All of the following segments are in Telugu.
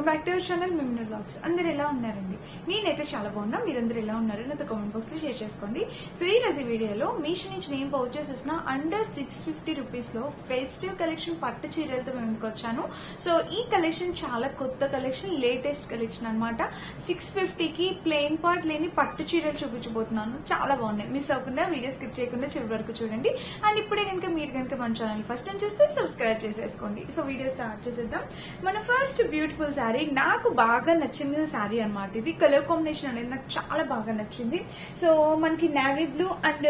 Welcome back to our channel మిమ్నర్ వ్లాగ్స్. అందరు ఎలా ఉన్నారండి? నేనైతే చాలా బాగున్నా. మీరందరూ ఎలా ఉన్నారు నాతో కామెంట్ బాక్స్ లో షేర్ చేసుకోండి. సో ఈ రోజు వీడియోలో మీషో నుంచి నేను పర్చేస్ చేసిన అండర్ 650 రూపీస్ లో ఫెస్టివ్ కలెక్షన్ పట్టు చీరలతో మేము ఎందుకు వచ్చాను. సో ఈ కలెక్షన్ చాలా కొత్త కలెక్షన్, లేటెస్ట్ కలెక్షన్ అనమాట. 650 కి ప్లెయిన్ పార్ట్ లేని పట్టు చీరలు చూపించబోతున్నాను. చాలా బాగున్నాయి. మిస్ అవ్వకుండా వీడియో స్కిప్ చేయకుండా చివరి వరకు చూడండి. అండ్ ఇప్పుడే కనుక మీరు కనుక మన ఛానల్ ఫస్ట్ టైం చూస్తే సబ్స్క్రైబ్ చేసేసుకోండి. సో వీడియో స్టార్ట్ చేసేద్దాం. మన ఫస్ట్ బ్యూటిఫుల్ శారీ, నాకు బాగా నచ్చిన శారీ అనమాట. ఇది కలర్ కాంబినేషన్ అనేది నాకు చాలా బాగా నచ్చింది. సో మనకి navy blue and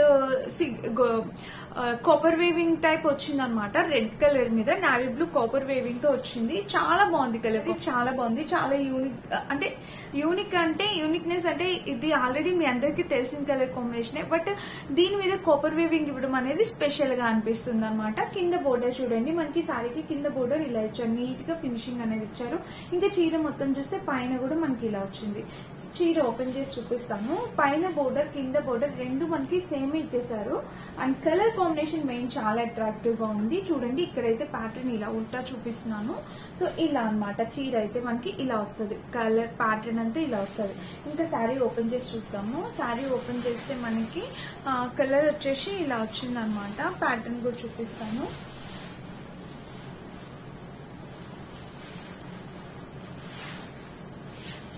copper weaving type వచ్చింది అనమాట. రెడ్ కలర్ మీద నేవీ బ్లూ కాపర్ వేవింగ్ తో వచ్చింది. చాలా బాగుంది కలర్, చాలా బాగుంది. చాలా యూనిక్ అంటే యూనిక్నెస్ అంటే ఇది ఆల్రెడీ మీ అందరికీ తెలిసిన కలర్ కాంబినేషన్. బట్ దీని మీద కాపర్ వేవింగ్ ఇవ్వడం అనేది స్పెషల్ గా అనిపిస్తుంది అనమాట. కింద బోర్డర్ చూడండి, మనకి శారీకి కింద బోర్డర్ ఇలా ఇచ్చారు, నీట్ గా ఫినిషింగ్ అనేది ఇచ్చారు. ఇంకా చీర మొత్తం చూస్తే పైన కూడా మనకి ఇలా వచ్చింది. చీర ఓపెన్ చేసి చూపిస్తాను. పైన బోర్డర్ కింద బోర్డర్ రెండు మనకి సేమ్ ఇచ్చేసారు. అండ్ కలర్ కాంబినేషన్ మెయిన్ చాలా అట్రాక్టివ్ గా ఉంది. చూడండి, ఇక్కడైతే ప్యాటర్న్ ఇలా ఉల్టా చూపిస్తున్నాను. సో ఇలా అన్నమాట చీర అయితే మనకి ఇలా వస్తుంది. కలర్ ప్యాటర్న్ అంతా ఇలా వస్తుంది. ఇంకా శారీ ఓపెన్ చేసి చూద్దాము. శారీ ఓపెన్ చేస్తే మనకి కలర్ వచ్చేసి ఇలా వచ్చింది అనమాట. ప్యాటర్న్ కూడా చూపిస్తాను.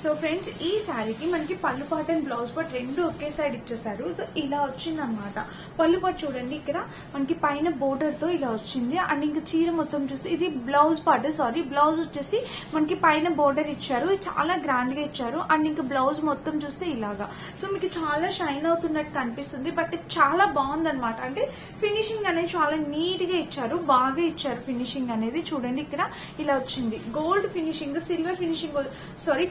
సో ఫ్రెండ్స్, ఈ శారీకి మనకి పళ్ళు పాట్ అండ్ బ్లౌజ్ పాట్ రెండు ఒకే సైడ్ ఇచ్చేసారు. సో ఇలా వచ్చింది అనమాట. పళ్ళు పాట్ చూడండి, ఇక్కడ మనకి పైన బోర్డర్ తో ఇలా వచ్చింది. అండ్ ఇంకా చీర మొత్తం చూస్తే ఇది బ్లౌజ్ పార్ట్, బ్లౌజ్ వచ్చేసి మనకి పైన బోర్డర్ ఇచ్చారు. చాలా గ్రాండ్ గా ఇచ్చారు. అండ్ ఇంకా బ్లౌజ్ మొత్తం చూస్తే ఇలాగా. సో మీకు చాలా షైన్ అవుతున్నట్టు కనిపిస్తుంది. బట్ చాలా బాగుంది అనమాట. అంటే ఫినిషింగ్ అనేది చాలా నీట్ గా ఇచ్చారు, బాగా ఇచ్చారు ఫినిషింగ్ అనేది. చూడండి, ఇక్కడ ఇలా వచ్చింది gold finishing, silver finishing,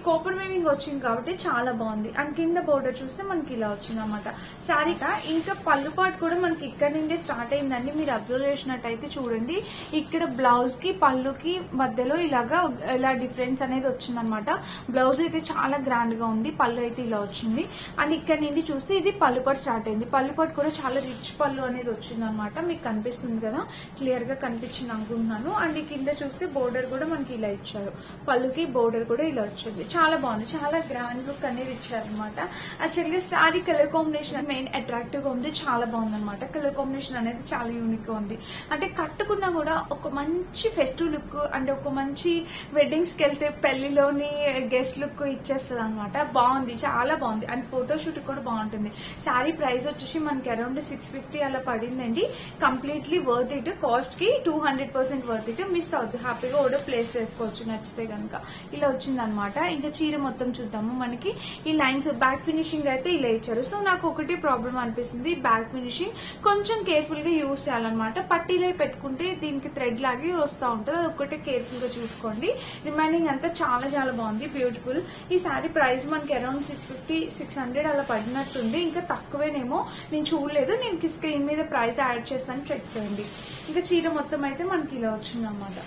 copper weaving వచ్చింది కాబట్టి చాలా బాగుంది. అండ్ కింద బోర్డర్ చూస్తే మనకి ఇలా వచ్చింది అనమాట శారీక. ఇంకా పళ్ళు పాటు కూడా మనకి ఇక్కడ నుండి స్టార్ట్ అయిందండి. మీరు అబ్జర్వ్ చేసినట్టయితే చూడండి, ఇక్కడ బ్లౌజ్ కి పళ్ళుకి మధ్యలో ఇలాగా ఇలా డిఫరెన్స్ అనేది వచ్చింది అనమాట. బ్లౌజ్ అయితే చాలా గ్రాండ్ గా ఉంది, పళ్ళు అయితే ఇలా వచ్చింది. అండ్ ఇక్కడ నుండి చూస్తే ఇది పళ్ళు పాటు స్టార్ట్ అయింది. పళ్ళు పాటు కూడా చాలా రిచ్ పళ్ళు అనేది వచ్చింది అనమాట. మీకు కనిపిస్తుంది కదా, క్లియర్ గా కనిపించింది అనుకుంటున్నాను. అండ్ ఈ కింద చూస్తే బోర్డర్ కూడా మనకి ఇలా ఇచ్చారు. పళ్ళుకి బోర్డర్ కూడా ఇలా వచ్చింది. చాలా బాగుంది, చాలా గ్రాండ్ లుక్ అనేది ఇచ్చారనమాట. యాక్చువల్గా sari colour combination main attractive గా ఉంది. చాలా బాగుంది అనమాట. కలర్ కాంబినేషన్ అనేది చాలా యూనిక్ గా ఉంది. అంటే కట్టుకున్నా కూడా ఒక మంచి ఫెస్టివ్ లుక్, అంటే ఒక మంచి వెడ్డింగ్స్ కి వెళ్తే పెళ్లిలోని గెస్ట్ లుక్ ఇచ్చేస్తుంది అనమాట. బాగుంది, చాలా బాగుంది. అండ్ ఫోటోషూట్ కూడా బాగుంటుంది. శారీ ప్రైస్ వచ్చేసి మనకి అరౌండ్ 650 అలా పడిందండి. Completely worth it. కాస్ట్ కి 200% వర్త్ ఇట్. మిస్ అవుద్ది, హ్యాపీగా ఆర్డర్ ప్లేస్ చేసుకోవచ్చు నచ్చితే కనుక. ఇలా వచ్చింది అనమాట. ఇంకా చీర మొత్తం చూద్దాము. మనకి ఈ లైన్స్ బ్యాక్ ఫినిషింగ్ అయితే ఇలా ఇచ్చారు. సో నాకు ఒకటి ప్రాబ్లం అనిపిస్తుంది, బ్యాక్ ఫినిషింగ్ కొంచెం కేర్ఫుల్ గా యూజ్ చేయాలన్నమాట. పట్టీలే పెట్టుకుంటే దీనికి థ్రెడ్ లాగే వస్తూ ఉంటుంది. అది ఒకటే కేర్ఫుల్ గా చూసుకోండి. రిమైనింగ్ అంతా చాలా చాలా బాగుంది, బ్యూటిఫుల్. ఈ శారీ ప్రైస్ మనకి అరౌండ్ 650-600 అలా పడినట్టుంది. ఇంకా తక్కువేనేమో, నేను చూడలేదు. నేను స్క్రీన్ మీద ప్రైస్ యాడ్ చేస్తాను, చెక్ చేయండి. ఇంకా చీర మొత్తం అయితే మనకి ఇలా వచ్చింది అన్నమాట.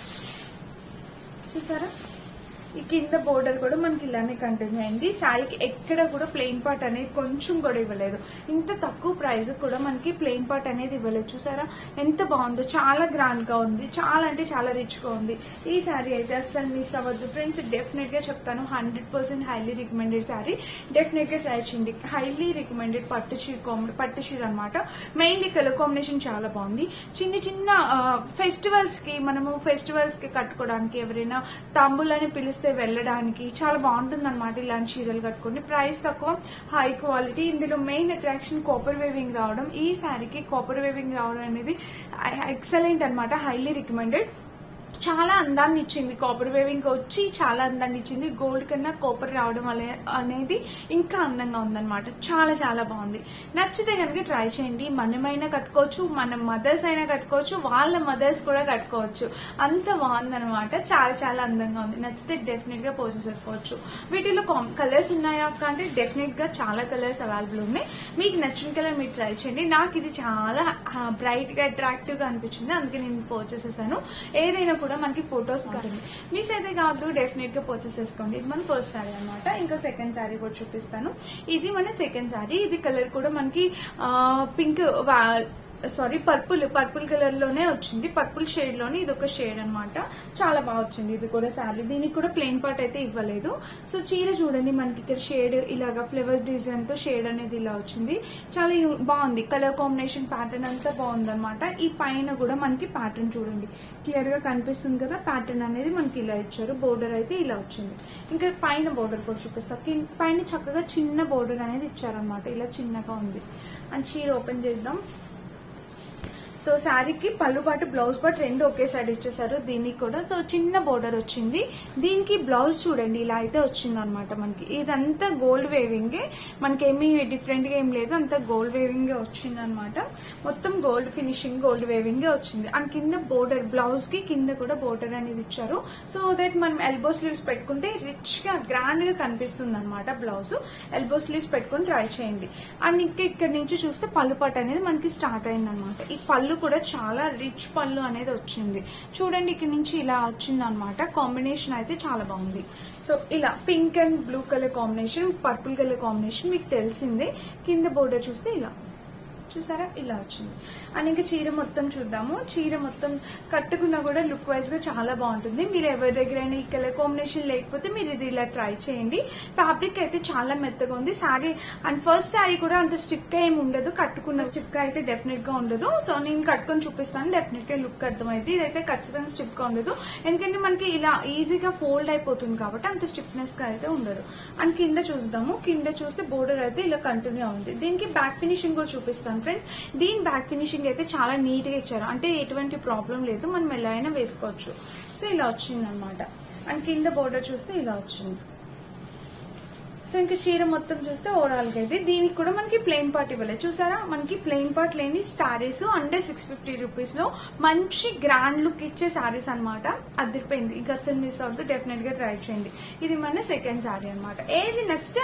చూసారా, ఈ కింద బోర్డర్ కూడా మనకి ఇలానే కంటిన్యూ అయింది. శారీకి ఎక్కడ కూడా ప్లెయిన్ పార్ట్ అనేది కొంచెం కూడా ఇవ్వలేదు. ఇంత తక్కువ ప్రైస్ కూడా మనకి ప్లెయిన్ పార్ట్ అనేది ఇవ్వలేదు. చూసారా ఎంత బాగుందో, చాలా గ్రాండ్ గా ఉంది, చాలా అంటే చాలా రిచ్ గా ఉంది. ఈ శారీ అయితే అస్సలు మిస్ అవ్వద్దు ఫ్రెండ్స్. డెఫినెట్ గా చెప్తాను, 100% హైలీ రికమెండెడ్ శారీ. డెఫినెట్ గా ట్రై చేయండి. హైలీ రికమెండెడ్ పట్టు చీర అనమాట. మెయిన్లీ కలర్ కాంబినేషన్ చాలా బాగుంది. చిన్న చిన్న ఫెస్టివల్స్ కి కట్టుకోవడానికి, ఎవరైనా తాంబూలని పిలిస్తే వెళ్ళడానికి చాలా బాగుంటుంది అనమాట. ఇలాంటి చీరలు కట్టుకోండి. ప్రైస్ తక్కువ, హై క్వాలిటీ. ఇందులో మెయిన్ అట్రాక్షన్ కాపర్ వేవింగ్ రావడం. ఈ శారీకి కాపర్ వేవింగ్ రావడం అనేది ఎక్సలెంట్ అనమాట. Highly recommended. చాలా అందాన్ని ఇచ్చింది. కాపర్ వేవింగ్ వచ్చి చాలా అందాన్ని ఇచ్చింది. గోల్డ్ కన్నా కాపర్ రావడం అనేది ఇంకా అందంగా ఉందన్నమాట. చాలా చాలా బాగుంది. నచ్చితే కనుక ట్రై చేయండి. మనమైనా కట్టుకోవచ్చు, మన మదర్స్ అయినా కట్టుకోవచ్చు, వాళ్ళ మదర్స్ కూడా కట్టుకోవచ్చు. అంత బాగుందనమాట. చాలా చాలా అందంగా ఉంది. నచ్చితే డెఫినెట్ గా పర్చేస్ చేసుకోవచ్చు. వీటిలో కలర్స్ ఉన్నాయా అంటే డెఫినెట్ గా చాలా కలర్స్ అవైలబుల్ ఉన్నాయి. మీకు నచ్చిన కలర్ మీరు ట్రై చేయండి. నాకు ఇది చాలా బ్రైట్ గా అట్రాక్టివ్ గా అనిపించింది, అందుకే నేను పర్చేస్ చేశాను. ఏదైనా కూడా మనకి ఫొటోస్ కాదు, మిస్ అయితే కాదు, డెఫినెట్ గా పర్చేస్ చేసుకోండి. ఇది మన ఫస్ట్ శారీ అనమాట. ఇంకా సెకండ్ శారీ కూడా చూపిస్తాను. ఇది మన సెకండ్ శారీ. ఇది కలర్ కూడా మనకి పింక్ సారీ పర్పుల్ కలర్ లోనే వచ్చింది, పర్పుల్ షేడ్ లోనే ఇది ఒక షేడ్ అన్నమాట. చాలా బాగా వచ్చింది ఇది కూడా శారీ. దీనికి కూడా ప్లెయిన్ పార్ట్ అయితే ఇవ్వలేదు. సో చీర చూడండి మనకి ఇక్కడ షేడ్ ఇలాగా ఫ్లవర్స్ డిజైన్ తో షేడ్ అనేది ఇలా వచ్చింది. చాలా బాగుంది, కలర్ కాంబినేషన్ ప్యాటర్న్ అంతా బాగుంది అనమాట. ఈ పైన కూడా మనకి ప్యాటర్న్ చూడండి క్లియర్ గా కనిపిస్తుంది కదా, ప్యాటర్న్ అనేది మనకి ఇలా ఇచ్చారు. బోర్డర్ అయితే ఇలా వచ్చింది. ఇంకా పైన బోర్డర్ కూడా చూపిస్తా. పైన చక్కగా చిన్న బోర్డర్ అనేది ఇచ్చారనమాట, ఇలా చిన్నగా ఉంది. అండ్ చీర ఓపెన్ చేద్దాం. సో శారీకి పళ్ళు పాటు బ్లౌజ్ పాటు రెండు ఒకే సైడ్ ఇచ్చేసారు దీనికి కూడా. సో చిన్న బోర్డర్ వచ్చింది. దీనికి బ్లౌజ్ చూడండి ఇలా అయితే వచ్చింది అనమాట మనకి. ఇదంతా గోల్డ్ వేవింగ్, మనకేమీ డిఫరెంట్ గా ఏం లేదు, అంతా గోల్డ్ వేవింగ్ వచ్చింది అనమాట. మొత్తం గోల్డ్ ఫినిషింగ్ గోల్డ్ వేవింగ్ వచ్చింది. అండ్ కింద బోర్డర్ బ్లౌజ్ కి కింద కూడా బోర్డర్ అనేది ఇచ్చారు. సో దట్ మనం ఎల్బో స్లీవ్స్ పెట్టుకుంటే రిచ్ గా గ్రాండ్ గా కనిపిస్తుంది అనమాట బ్లౌజ్. ఎల్బో స్లీవ్స్ పెట్టుకుని ట్రై చేయండి. అండ్ ఇంకా ఇక్కడ నుంచి చూస్తే పళ్ళు పాటు అనేది మనకి స్టార్ట్ అయింది అనమాట. ఈ పళ్ళు కూడా చాలా రిచ్ పళ్ళు అనేది వచ్చింది చూడండి. ఇక్కడ నుంచి ఇలా వచ్చింది అనమాట. కాంబినేషన్ అయితే చాలా బాగుంది. సో ఇలా pink and blue colour combination, purple colour combination మీకు తెలిసిందే. కింద బోర్డర్ చూస్తే ఇలా చూసారా ఇలా వచ్చింది. అండ్ ఇంకా చీర మొత్తం చూద్దాము. చీర మొత్తం కట్టుకున్నా కూడా లుక్ వైజ్ గా చాలా బాగుంటుంది. మీరు ఎవరి దగ్గర ఈ కలర్ కాంబినేషన్ లేకపోతే మీరు ఇది ఇలా ట్రై చేయండి. ఫ్యాబ్రిక్ అయితే చాలా మెత్తగా ఉంది శారీ. అండ్ ఫస్ట్ శారీ కూడా అంత స్టిక్ గా ఏమి ఉండదు, కట్టుకున్న స్టిక్ గా అయితే డెఫినెట్ గా ఉండదు. సో నేను కట్టుకొని చూపిస్తాను, డెఫినెట్ గా లుక్ అర్థమైంది. ఇదైతే ఖచ్చితంగా స్టిక్ గా ఉండదు, ఎందుకంటే మనకి ఇలా ఈజీగా ఫోల్డ్ అయిపోతుంది కాబట్టి అంత స్టిఫ్నెస్ గా అయితే ఉండదు. అండ్ కింద చూద్దాము. కింద చూస్తే బోర్డర్ అయితే ఇలా కంటిన్యూ ఉంది. దీనికి బ్యాక్ ఫినిషింగ్ కూడా చూపిస్తాను ఫ్రెండ్స్. దీని బ్యాక్ ఫినిషింగ్ అయితే చాలా నీట్ గా ఇచ్చారు, అంటే ఎటువంటి ప్రాబ్లం లేదు, మనం ఎలా అయినా వేసుకోవచ్చు. సో ఇలా వచ్చింది అనమాట. అండ్ కింద బోర్డర్ చూస్తే ఇలా వచ్చింది. సో ఇంకా చీర మొత్తం చూస్తే ఓవరాల్ గా అయితే దీనికి కూడా మనకి ప్లెయిన్ పార్ట్ ఇవ్వలేదు చూసారా. మనకి ప్లెయిన్ పార్ట్ లేని సారీస్ అండర్ 650 రూపీస్ లో మంచి గ్రాండ్ లుక్ ఇచ్చే సారీస్ అనమాట. అదిరిపోయింది, ఇంకా అసలు మిస్ అవుతుంది, డెఫినెట్ గా ట్రై చేయండి. ఇది మన సెకండ్ సారీ అనమాట. ఏది నచ్చితే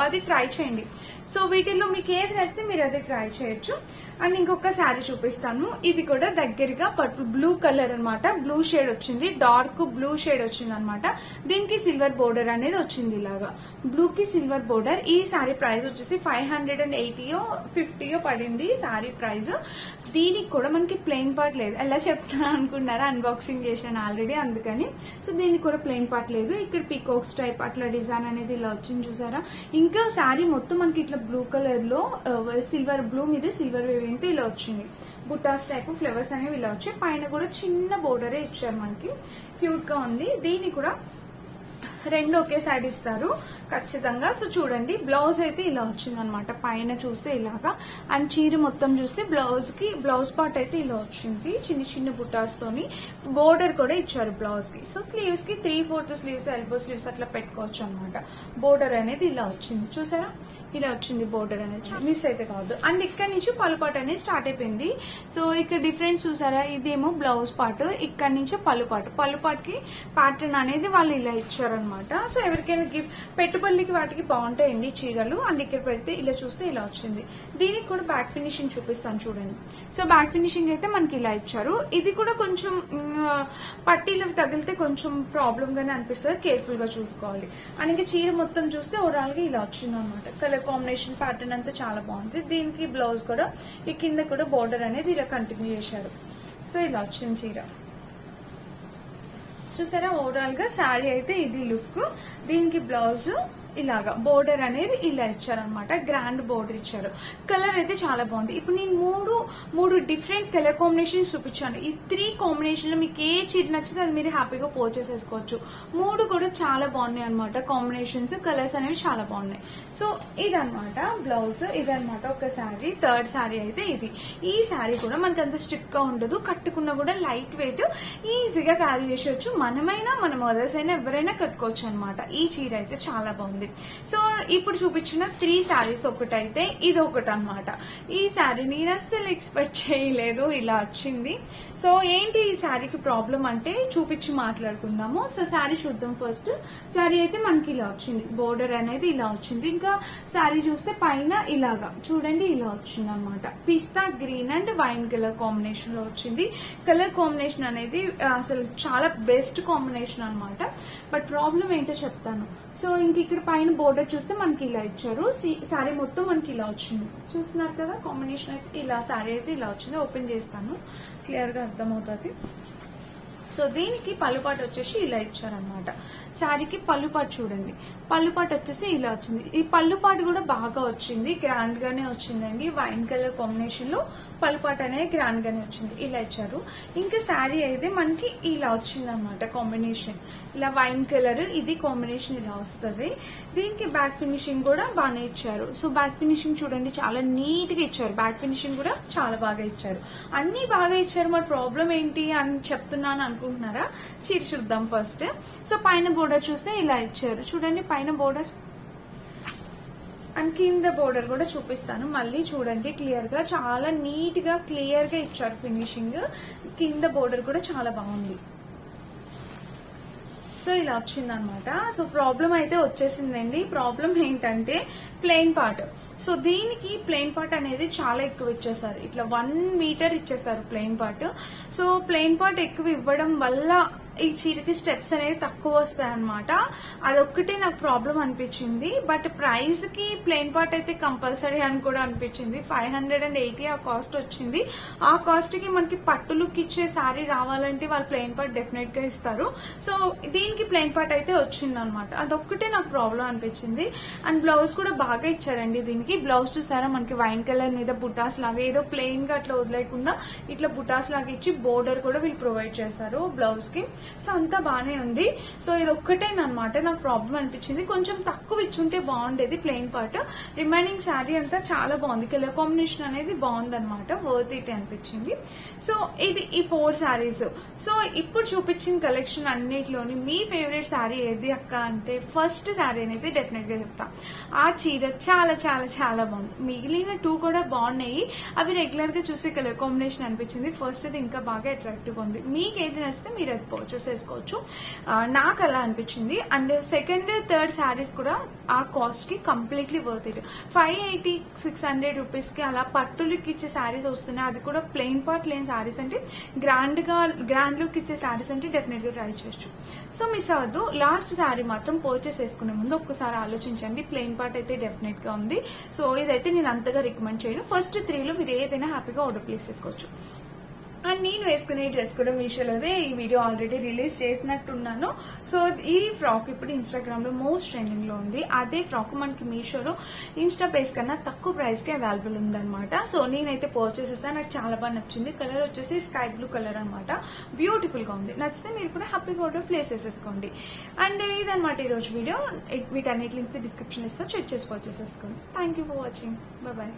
అది ట్రై చేయండి. సో వీటిల్లో మీకు ఏది నచ్చితే మీరు అది ట్రై చేయొచ్చు. అండ్ ఇంకొక శారీ చూపిస్తాను. ఇది కూడా దగ్గరగా పర్పుల్ బ్లూ కలర్ అనమాట. బ్లూ షేడ్ వచ్చింది, డార్క్ బ్లూ షేడ్ వచ్చింది అనమాట. దీనికి సిల్వర్ బోర్డర్ అనేది వచ్చింది ఇలాగా, బ్లూ కి సిల్వర్ బోర్డర్. ఈ శారీ ప్రైస్ వచ్చేసి 580 50 పడింది శారీ ప్రైస్. దీనికి కూడా మనకి ప్లెయిన్ పార్ట్ లేదు. ఎలా చెప్తాను అనుకున్నారా, అన్బాక్సింగ్ చేశాను ఆల్రెడీ అందుకని. సో దీనికి కూడా ప్లెయిన్ పార్ట్ లేదు. ఇక్కడ పీకాక్స్ టైప్ అట్లా డిజైన్ అనేది ఇలా వచ్చింది చూసారా. ఇంకా శారీ మొత్తం మనకి ఇట్లా బ్లూ కలర్ లో సిల్వర్ బ్లూ మీద సిల్వర్ వేవింగ్ ఇలా వచ్చింది. బుటాస్ టైప్ ఫ్లవర్స్ అనేవి ఇలా వచ్చాయి. పైన కూడా చిన్న బోర్డరే ఇచ్చారు మనకి, క్యూట్ గా ఉంది. దీన్ని కూడా రెండు ఒకే సైడ్ ఇస్తారు ఖచ్చితంగా. సో చూడండి బ్లౌజ్ అయితే ఇలా వచ్చింది అనమాట. పైన చూస్తే ఇలాగా. అండ్ చీర మొత్తం చూస్తే బ్లౌజ్ పార్ట్ అయితే ఇలా వచ్చింది, చిన్న చిన్న బుటాస్ తోని. బోర్డర్ కూడా ఇచ్చారు బ్లౌజ్ కి. సో స్లీవ్స్ కి 3/4 స్లీవ్స్, ఎల్బో స్లీవ్స్ అట్లా పెట్టుకోవచ్చు అనమాట. బోర్డర్ అనేది ఇలా వచ్చింది చూసారా, ఇలా వచ్చింది బోర్డర్ అనేది, మిస్ అయితే కాదు. అండ్ ఇక్కడ నుంచి పళ్ళు పార్ట్ అనేది స్టార్ట్ అయిపోయింది. సో ఇక్కడ డిఫరెన్స్ చూసారా, ఇదేమో బ్లౌజ్ పార్ట్, ఇక్కడ నుంచి పళ్ళు పార్ట్ కి ప్యాటర్న్ అనేది వాళ్ళు ఇలా ఇచ్చారనమాట. సో ఎవరికైనా గిఫ్ట్ పెట్టుబడికి వాటికి బాగుంటాయండి చీరలు. అండ్ ఇక్కడ పెడితే ఇలా చూస్తే ఇలా వచ్చింది. దీనికి కూడా బ్యాక్ ఫినిషింగ్ చూపిస్తాను చూడండి. సో బ్యాక్ ఫినిషింగ్ అయితే మనకి ఇలా ఇచ్చారు. ఇది కూడా కొంచెం పట్టీలు తగిలితే కొంచెం ప్రాబ్లం గానే అనిపిస్తుంది, కేర్ఫుల్ గా చూసుకోవాలి. అండ్ ఇంకా చీర మొత్తం చూస్తే ఓవరాల్ గా ఇలా వచ్చింది అనమాట. కలర్ కాంబినేషన్ ప్యాటర్న్ అంతా చాలా బాగుంది. దీనికి బ్లౌజ్ కూడా ఈ కింద కూడా బోర్డర్ అనేది ఇలా కంటిన్యూ చేశారు. సో ఇలా వచ్చింది చీర చూసారా. ఓవరాల్ గా శారీ అయితే ఇది లుక్. దీనికి బ్లౌజ్ ఇలాగా బోర్డర్ అనేది ఇలా ఇచ్చారనమాట, గ్రాండ్ బోర్డర్ ఇచ్చారు. కలర్ అయితే చాలా బాగుంది. ఇప్పుడు నేను మూడు డిఫరెంట్ కలర్ కాంబినేషన్స్ చూపించాను. ఈ 3 కాంబినేషన్ లో మీకు ఏ చీర నచ్చితే అది మీరు హ్యాపీగా పోర్చేస్ చేసుకోవచ్చు. 3 కూడా చాలా బాగున్నాయి అనమాట. కాంబినేషన్స్ కలర్స్ అనేవి చాలా బాగున్నాయి. సో ఇదనమాట బ్లౌజ్, ఇదనమాట ఒక శారీ. థర్డ్ శారీ అయితే ఇది. ఈ శారీ కూడా మనకి అంత స్టిక్ గా ఉండదు, కట్టుకున్నా కూడా లైట్ వెయిట్, ఈజీగా క్యారీ చేసేవచ్చు. మనమైనా మన మదర్స్ అయినా ఎవరైనా కట్టుకోవచ్చు అనమాట. ఈ చీర అయితే చాలా బాగుంది. సో ఇప్పుడు చూపించిన 3 శారీస్ ఒకటైతే ఇది ఒకటి అనమాట. ఈ శారీ నేను అస్సలు ఎక్స్పెక్ట్ చేయలేదు, ఇలా వచ్చింది. సో ఏంటి ఈ శారీకి ప్రాబ్లం అంటే చూపించి మాట్లాడుకుందాము. సో శారీ చూద్దాం ఫస్ట్. శారీ అయితే మనకి ఇలా వచ్చింది, బోర్డర్ అనేది ఇలా వచ్చింది. ఇంకా శారీ చూస్తే పైన ఇలాగా చూడండి ఇలా వచ్చింది అనమాట. Pista green and wine colour combination లో వచ్చింది. కలర్ కాంబినేషన్ అనేది అసలు చాలా బెస్ట్ కాంబినేషన్ అనమాట. బట్ ప్రాబ్లం ఏంటో చెప్తాను. సో ఇంక ఇక్కడ పైన బోర్డర్ చూస్తే మనకి ఇలా ఇచ్చారు. శారీ మొత్తం మనకి ఇలా వచ్చింది, చూస్తున్నారు కదా. కాంబినేషన్ అయితే ఇలా, శారీ అయితే ఇలా వచ్చింది. ఓపెన్ చేస్తాను, క్లియర్ గా అర్థమవుతుంది. సో దీనికి పళ్ళుపాటు వచ్చేసి ఇలా ఇచ్చారనమాట. శారీకి పళ్ళుపాటు చూడండి, పళ్ళుపాటు వచ్చేసి ఇలా వచ్చింది. ఈ పళ్ళుపాటు కూడా బాగా వచ్చింది, గ్రాండ్ గానే వచ్చిందండి. వైన్ కలర్ కాంబినేషన్ లో పళ్ళుపాటు అనేది గ్రాండ్ గానే వచ్చింది, ఇలా ఇచ్చారు. ఇంకా శారీ అయితే మనకి ఇలా వచ్చింది అనమాట కాంబినేషన్. ఇలా వైన్ కలర్ ఇది కాంబినేషన్ ఇలా వస్తుంది. దీనికి బ్యాక్ ఫినిషింగ్ కూడా బాగానే ఇచ్చారు. సో బ్యాక్ ఫినిషింగ్ చూడండి, చాలా నీట్ గా ఇచ్చారు. బ్యాక్ ఫినిషింగ్ కూడా చాలా బాగా ఇచ్చారు. అన్ని బాగా ఇచ్చారు, మరి ప్రాబ్లం ఏంటి అని చెప్తున్నాను అనుకుంటున్నారా? చీర చూద్దాం ఫస్ట్. సో పైన బోర్డర్ చూస్తే ఇలా ఇచ్చారు చూడండి, పైన బోర్డర్ అండ్ కింద బోర్డర్ కూడా చూపిస్తాను మళ్ళీ చూడండి క్లియర్ గా. చాలా నీట్ గా క్లియర్ గా ఇచ్చారు ఫినిషింగ్. కింద బోర్డర్ కూడా చాలా బాగుంది. సో ఇలా వచ్చిందనమాట. సో ప్రాబ్లం అయితే వచ్చేసిందండి. ప్రాబ్లం ఏంటంటే ప్లెయిన్ పార్ట్. సో దీనికి ప్లెయిన్ పార్ట్ అనేది చాలా ఎక్కువ ఇచ్చేసారు, ఇట్లా 1 మీటర్ ఇచ్చేసారు plain part. So plain part ఎక్కువ ఇవ్వడం వల్ల ఈ చీరకి స్టెప్స్ అనేవి తక్కువ వస్తాయి అనమాట. అదొక్కటే నాకు ప్రాబ్లం అనిపించింది. బట్ ప్రైస్ కి ప్లెయిన్ పార్ట్ అయితే కంపల్సరీ అని కూడా అనిపించింది. 580 ఆ కాస్ట్ వచ్చింది. ఆ కాస్ట్ కి మనకి పట్టు లుక్ ఇచ్చే శారీ రావాలంటే వాళ్ళు ప్లెయిన్ పార్ట్ డెఫినెట్ గా ఇస్తారు. సో దీనికి ప్లెయిన్ పార్ట్ అయితే వచ్చింది అనమాట. అదొక్కటే నాకు ప్రాబ్లం అనిపించింది. అండ్ బ్లౌజ్ కూడా బాగా ఇచ్చారండి. దీనికి బ్లౌజ్ చూసారా, మనకి వైన్ కలర్ మీద బుటాస్ లాగా, ఏదో ప్లెయిన్ గా అట్లా వదిలేకుండా ఇట్లా బుటాస్ లాగా ఇచ్చి బోర్డర్ కూడా వీళ్ళు ప్రొవైడ్ చేశారు బ్లౌజ్ కి. సో అంతా బానే ఉంది. సో ఇది ఒక్కటేనమాట నాకు ప్రాబ్లం అనిపించింది. కొంచెం తక్కువ ఇచ్చుంటే బాగుండేది ప్లెయిన్ పార్ట్. రిమైనింగ్ శారీ అంతా చాలా బాగుంది, కలర్ కాంబినేషన్ అనేది బాగుంది అనమాట. వర్త్ ఇట్ అనిపించింది. సో ఇది ఈ 4 శారీస్. సో ఇప్పుడు చూపించిన కలెక్షన్ అన్నిటిలోని మీ ఫేవరెట్ శారీ ఏది అక్క అంటే ఫస్ట్ శారీ అనేది డెఫినెట్ గా చెప్తా. ఆ చీర చాలా చాలా చాలా బాగుంది. మిగిలిన 2 కూడా బాగున్నాయి, అవి రెగ్యులర్ గా చూసే కలర్ కాంబినేషన్ అనిపించింది. ఫస్ట్ అది ఇంకా బాగా అట్రాక్టివ్ గా ఉంది. మీకు ఏది నచ్చితే మీరు అది పర్చేస్ చేసుకోవచ్చు. నాకు అలా అనిపించింది. అండ్ సెకండ్ థర్డ్ శారీస్ కూడా ఆ కాస్ట్ కి కంప్లీట్లీ వర్త్ ఇట్. 580-600 రూపీస్ కి అలా పట్టులుకి ఇచ్చే శారీస్ వస్తున్నాయి. అది కూడా ప్లెయిన్ పార్ట్ లేని శారీస్ అంటే గ్రాండ్ లుక్ ఇచ్చే శారీస్ అంటే డెఫినెట్ గా ట్రై చేయొచ్చు. సో మిస్ అవ్వద్దు. లాస్ట్ శారీ మాత్రం పర్చేస్ చేసుకునే ముందు ఒక్కసారి ఆలోచించండి. ప్లెయిన్ పార్ట్ అయితే డెఫినెట్ గా ఉంది. సో ఇదైతే నేను అంతగా రికమెండ్ చేయను. ఫస్ట్ 3లో మీరు ఏదైనా హ్యాపీగా ఆర్డర్ ప్లేస్ చేసుకోవచ్చు. అండ్ నేను వేసుకునే డ్రెస్ కూడా మీషోలోదే ఈ వీడియో ఆల్రెడీ రిలీజ్ చేసినట్టున్నాను. సో ఈ ఫ్రాక్ ఇప్పుడు ఇన్స్టాగ్రామ్ లో మోస్ట్ ట్రెండింగ్ లో ఉంది. అదే ఫ్రాక్ మనకి మీషోలో ఇన్స్టా పేజ్ కన్నా తక్కువ ప్రైస్ కి అవైలబుల్ ఉందన్నమాట. సో నేనైతే పర్చేస్ చేస్తాను, నాకు చాలా బాగా నచ్చింది. కలర్ వచ్చేసి స్కై బ్లూ కలర్ అనమాట. బ్యూటిఫుల్ గా ఉంది. నచ్చితే మీరు కూడా హ్యాపీగా ఆర్డర్ ప్లేస్ చేసేసుకోండి. అండ్ ఇదనమాట ఈ రోజు వీడియో. వీటన్నిటి లింక్స్ డిస్క్రిప్షన్ ఇస్తా, చెక్ చేసి పర్చేస్ చేసుకోండి. Thank you for watching. Bye.